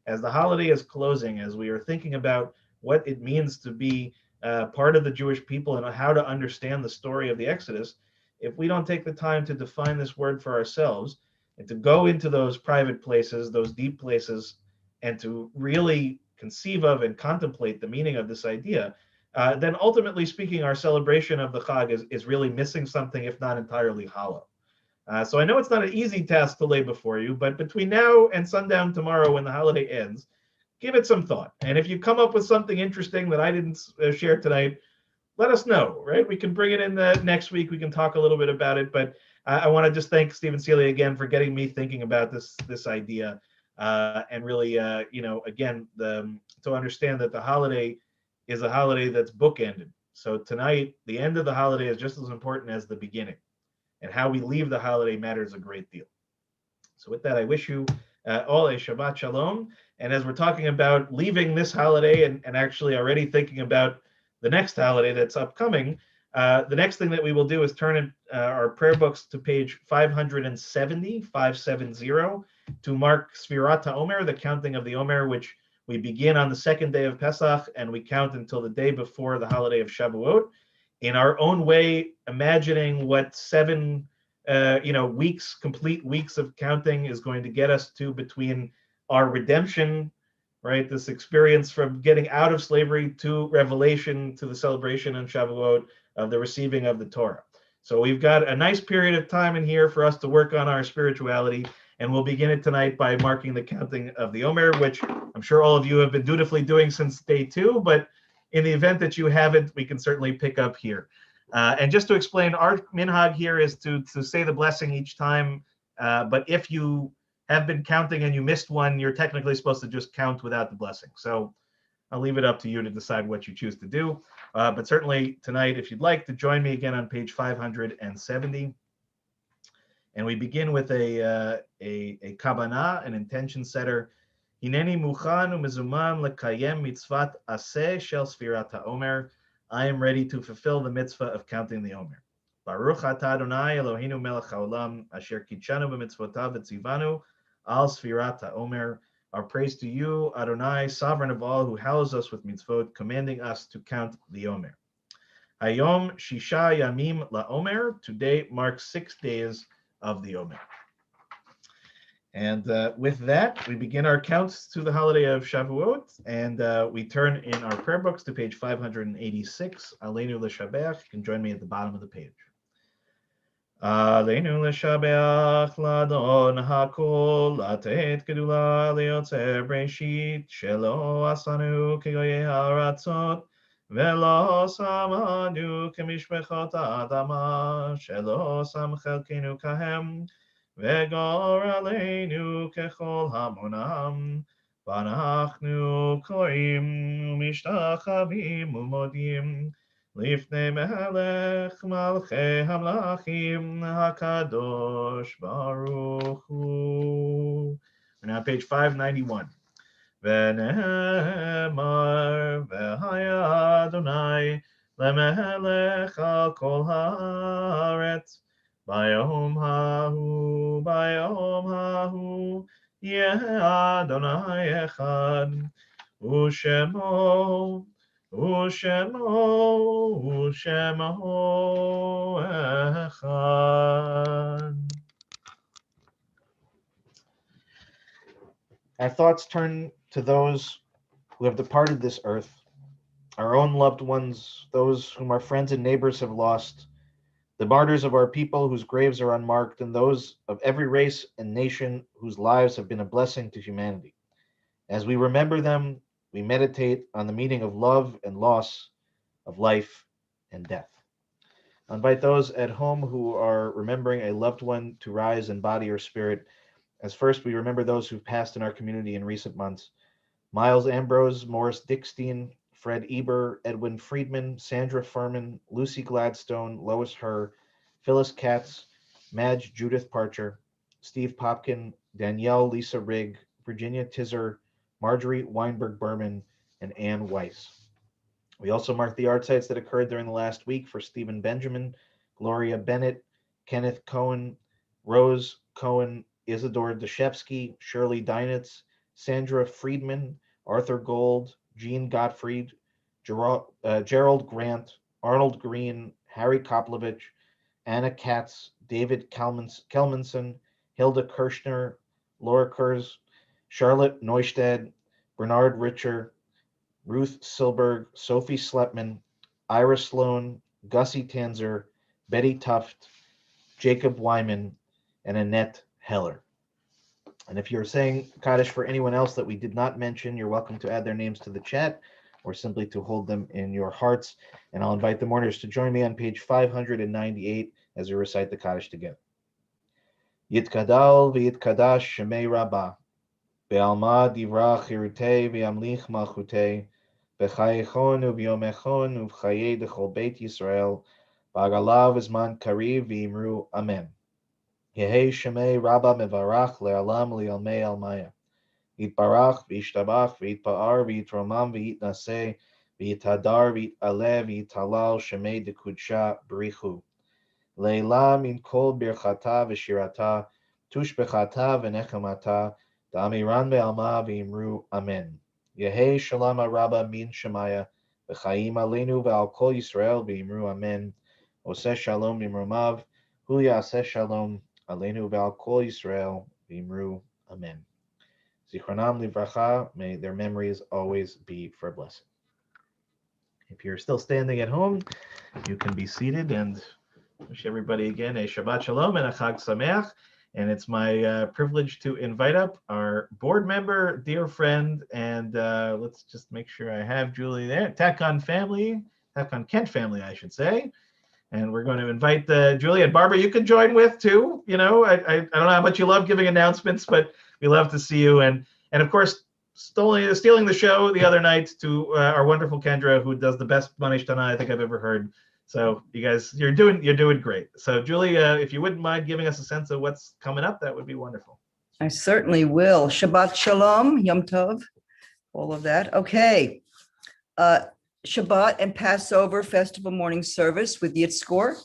as the holiday is closing, as we are thinking about what it means to be part of the Jewish people and how to understand the story of the Exodus, if we don't take the time to define this word for ourselves and to go into those private places, those deep places, and to really conceive of and contemplate the meaning of this idea, then ultimately speaking, our celebration of the Chag is really missing something, if not entirely hollow. So I know it's not an easy task to lay before you, but between now and sundown tomorrow when the holiday ends, give it some thought. And if you come up with something interesting that I didn't share tonight, let us know, right? We can bring it in the next week. We can talk a little bit about it. But I want to just thank Stephen Seeley again for getting me thinking about this idea and really, again, to understand that the holiday is a holiday that's bookended. So tonight, the end of the holiday is just as important as the beginning. And how we leave the holiday matters a great deal. So with that, I wish you Ole Shabbat Shalom. And as we're talking about leaving this holiday and actually already thinking about the next holiday that's upcoming, the next thing that we will do is turn in, our prayer books to page 570 to mark Sfirat HaOmer, the counting of the Omer, which we begin on the second day of Pesach and we count until the day before the holiday of Shavuot, in our own way, imagining what 7 weeks, complete weeks of counting is going to get us to between our redemption, right? This experience from getting out of slavery to revelation to the celebration on Shavuot of the receiving of the Torah. So we've got a nice period of time in here for us to work on our spirituality, and we'll begin it tonight by marking the counting of the Omer, which I'm sure all of you have been dutifully doing since day 2, but in the event that you haven't, we can certainly pick up here. And just to explain, our minhag here is to say the blessing each time, but if you have been counting and you missed one, you're technically supposed to just count without the blessing. So I'll leave it up to you to decide what you choose to do. But certainly tonight, if you'd like to join me again on page 570. And we begin with a kavanah, an intention setter. Hineni muchan u'mezuman lekayem mitzvat aseh shel sfirat ha'omer. I am ready to fulfill the mitzvah of counting the Omer. Baruch atah Adonai Eloheinu melech haolam asher kitshanu b'mitzvotav v'tzivanu al sfirat ha'omer. Our praise to you, Adonai, sovereign of all, who hallows us with mitzvot, commanding us to count the Omer. Hayom shisha yamim la'omer. Today marks 6 days of the Omer. And with that, we begin our counts to the holiday of Shavuot, and we turn in our prayer books to page 586, Aleinu L'Shabeach. You can join me at the bottom of the page. Aleinu L'Shabeach L'Adon HaKol, Latet Gedula L'Yotzer Breshit, Shelo Asanu Kegoye HaRatzot, Velo Samanu Kemishmechot Adama, Shelo Sam Chelkenu Kahem, Vegor aleinu kechol hamonam, v'anachnu korim u'mishtachavim u'modim, lifnei melech malchei hamlachim hakadosh baruch hu. We're now on page 591. V'ne'emar v'haya Adonai lemelech al kol haaretz. Bayom hahu, yeh Adonai echad, u'shemo echad. Our thoughts turn to those who have departed this earth, our own loved ones, those whom our friends and neighbors have lost, the martyrs of our people whose graves are unmarked, and those of every race and nation whose lives have been a blessing to humanity. As we remember them, we meditate on the meaning of love and loss, of life and death. I invite those at home who are remembering a loved one to rise in body or spirit, as first we remember those who've passed in our community in recent months. Miles Ambrose, Morris Dickstein, Fred Eber, Edwin Friedman, Sandra Furman, Lucy Gladstone, Lois Herr, Phyllis Katz, Madge Judith Parcher, Steve Popkin, Danielle Lisa Rigg, Virginia Tizer, Marjorie Weinberg Berman, and Ann Weiss. We also mark the art sites that occurred during the last week for Stephen Benjamin, Gloria Bennett, Kenneth Cohen, Rose Cohen, Isidore Deshevsky, Shirley Deinitz, Sandra Friedman, Arthur Gold, Jean Gottfried, Gerald Grant, Arnold Green, Harry Koplovich, Anna Katz, David Kelmanson, Hilda Kirschner, Laura Kurz, Charlotte Neustadt, Bernard Richer, Ruth Silberg, Sophie Slepman, Ira Sloan, Gussie Tanzer, Betty Tuft, Jacob Wyman, and Annette Heller. And if you're saying Kaddish for anyone else that we did not mention, you're welcome to add their names to the chat or simply to hold them in your hearts. And I'll invite the mourners to join me on page 598 as we recite the Kaddish together. Yitkadal v'yitkadash shemei rabbah, be'alma divra chirutei v'yamlich malchutei, b'chayechon u'v'yomechon u'v'chayei dechol beit Yisrael, b'agalav izman kariv v'imru amen. Yehi Shemei Rabba Mevarach Le'alam Li'almei Almaya. Yitbarach v'yishtabach v'yitpa'ar v'yitromam v'yitnaseh v'yitadar v'yitaleh v'yitalal Shemei Dekudsha B'richu. Leila min kol birchata v'shirata tushbechata v'nechamata da'amiran ve'alma v'imru Amen. Yehi Shalom Rabba min Shemaya v'chaim aleinu ve'al kol Yisrael v'imru Amen. Oseh Shalom mimromav hu yaseh Shalom aleinu ve'al kol Yisrael v'imru Amen. Zichronam livracha, may their memories always be for a blessing. If you're still standing at home, you can be seated, and wish everybody again a Shabbat Shalom and a Chag Sameach. And it's my privilege to invite up our board member, dear friend, and let's just make sure I have Julie there. Takon Kent family, I should say. And we're going to invite Julie and Barbara. You can join with too. You know, I don't know how much you love giving announcements, but we love to see you. And of course, stealing the show the other night to our wonderful Kendra, who does the best Manish Tana I think I've ever heard. So you guys, you're doing great. So Julie, if you wouldn't mind giving us a sense of what's coming up, that would be wonderful. I certainly will. Shabbat Shalom, Yom Tov, all of that. Okay. Shabbat and Passover Festival morning service with Yitzkor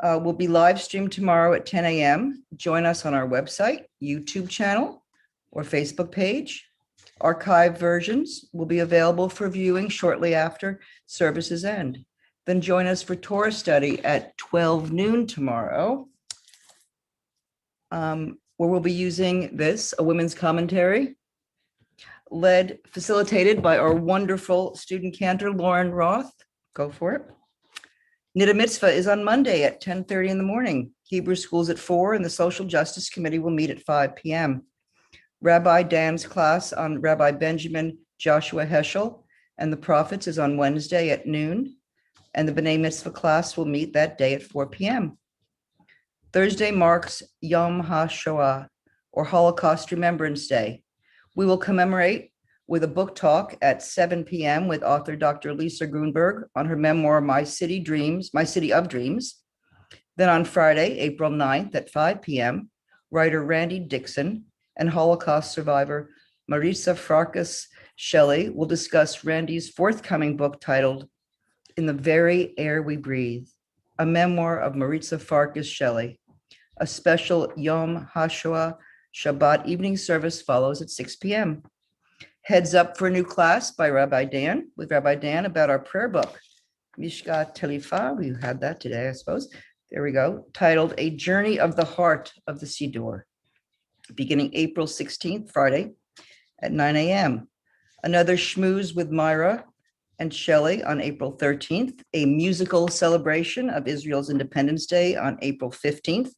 will be live streamed tomorrow at 10 a.m. Join us on our website, YouTube channel, or Facebook page. Archived versions will be available for viewing shortly after services end. Then join us for Torah study at 12 noon tomorrow, where we'll be using a women's commentary, facilitated by our wonderful student cantor, Lauren Roth. Go for it. Nida Mitzvah is on Monday at 10:30 in the morning. Hebrew school's at 4, and the Social Justice Committee will meet at 5 p.m. Rabbi Dan's class on Rabbi Benjamin Joshua Heschel and the Prophets is on Wednesday at noon, and the B'nai Mitzvah class will meet that day at 4 p.m. Thursday marks Yom HaShoah, or Holocaust Remembrance Day. We will commemorate with a book talk at 7 p.m. with author Dr. Lisa Grunberg on her memoir, My City of Dreams. Then on Friday, April 9th at 5 p.m., writer Randy Dixon and Holocaust survivor Maritza Farkas Shelley will discuss Randy's forthcoming book titled In the Very Air We Breathe, a memoir of Maritza Farkas Shelley. A special Yom HaShoah Shabbat evening service follows at 6 p.m. Heads up for a new class by Rabbi Dan, with Rabbi Dan about our prayer book, Mishka Telifa. We had that today, I suppose. There we go. Titled A Journey of the Heart of the Siddur, beginning April 16th, Friday at 9 a.m. Another Schmooze with Myra and Shelley on April 13th, a musical celebration of Israel's Independence Day on April 15th,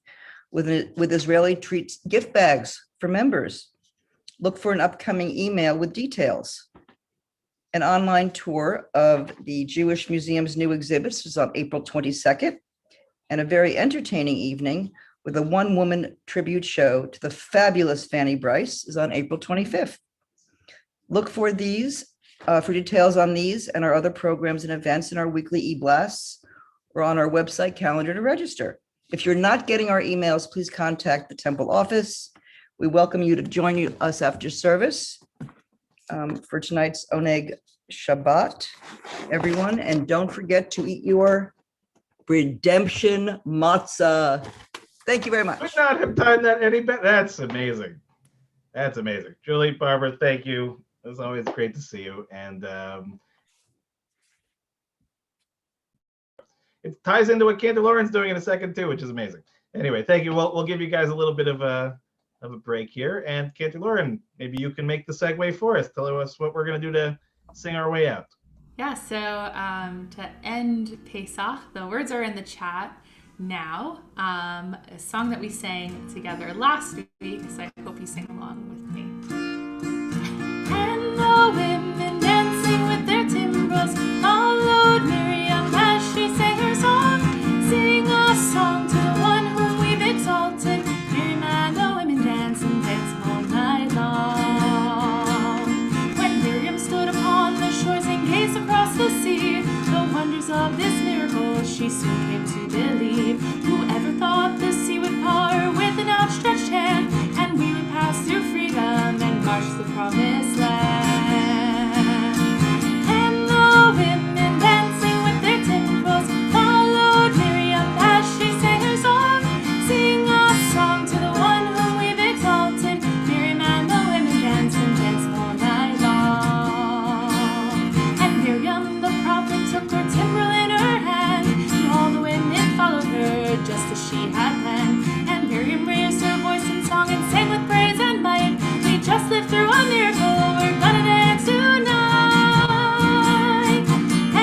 with Israeli treats gift bags for members. Look for an upcoming email with details. An online tour of the Jewish Museum's new exhibits is on April 22nd, and a very entertaining evening with a one-woman tribute show to the fabulous Fanny Bryce is on April 25th. Look for details on these and our other programs and events in our weekly e-blasts or on our website calendar to register. If you're not getting our emails, please contact the temple office. We welcome you to join us after service for tonight's Oneg Shabbat, everyone. And don't forget to eat your redemption matzah. Thank you very much. Could not have done that any better. That's amazing. That's amazing. Julie, Barbara, thank you. It's always great to see you. And it ties into what Cantor Lauren's doing in a second too, which is amazing. Anyway, thank you. We'll give you guys a little bit of a break here. And Cantor Lauren, maybe you can make the segue for us. Tell us what we're going to do to sing our way out. Yeah, so to end Pesach, the words are in the chat now. A song that we sang together last week, so I hope you sing along with me. And the women dancing with their timbrels followed Miriam as she sang her song. Sing a song to the one whom we've exalted. Miriam and the women dance and dance all night long. When Miriam stood upon the shores and gazed across the sea, the wonders of this miracle she soon came to believe. Whoever thought the sea would power with an outstretched hand, and we would pass through freedom and march to the promised land. And the women dancing with their timbrels followed Miriam as she sang her song. Sing a song to the one whom we've exalted. Miriam and the women danced and danced all night long. And Miriam the prophet took her timbrel in her hand, and all the women followed her just as she had planned. And Miriam raised her voice in song and sang with praise and might. We just lived through a miracle, we're gonna dance tonight.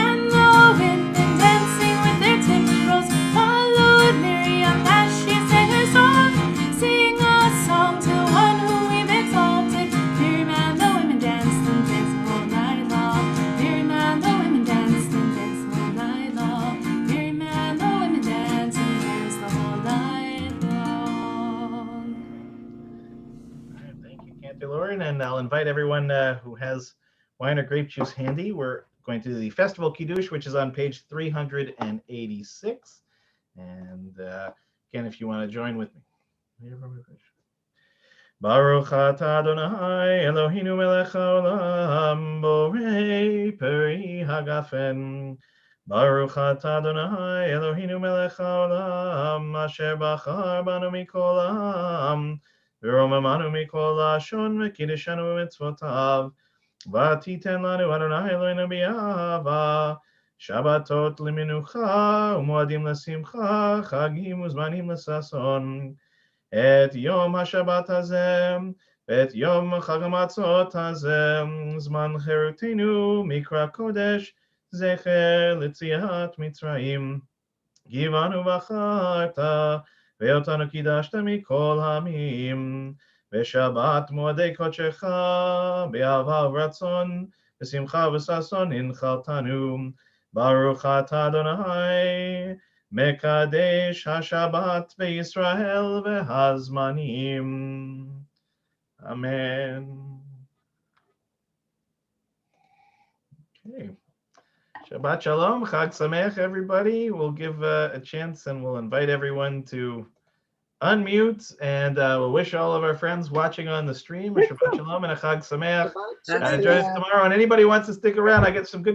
And the women dancing with their timbrels followed Miriam as she sang her song. Sing a song to the one whom we've exalted. Miriam and the women danced and danced all night long. Miriam and the women danced and danced all night long. Miriam and the women danced and danced the whole night long. All right, thank you, Cantor Lauren, and I'll invite everyone who has wine or grape juice handy. We're going to the Festival Kiddush, which is on page 386. And again, if you want to join with me. Baruch atah Adonai Eloheinu melech haolam borei peri hagafen. Baruch atah Adonai Eloheinu melech haolam asher bachar banu mikol ha'am v'romamanu mikol lashon v'kiddeshanu b'mitzvotav v'titen lanu Adonai Eloheinu b'ahava Shabbatot liminucha u'moadim l'simcha chagim uzmanim l'sason et yom hashabbat hazeh ואת יום חג המצות הזה, זמן חירותנו מקרא קודש, זכר ליציאת מצרים. כי בנו בחרת, ואותנו קידשת מכל העמים. בשבת מועדי קודשך, באהבה ורצון, בשמחה וששון הנחלתנו. ברוך אתה אדוני, מקדש השבת בישראל והזמנים. Amen. Okay. Shabbat Shalom, Chag Sameach, everybody. We'll give a chance and we'll invite everyone to unmute, and we'll wish all of our friends watching on the stream a Shabbat Shalom and a Chag Sameach. Join us tomorrow. And anybody wants to stick around, I get some good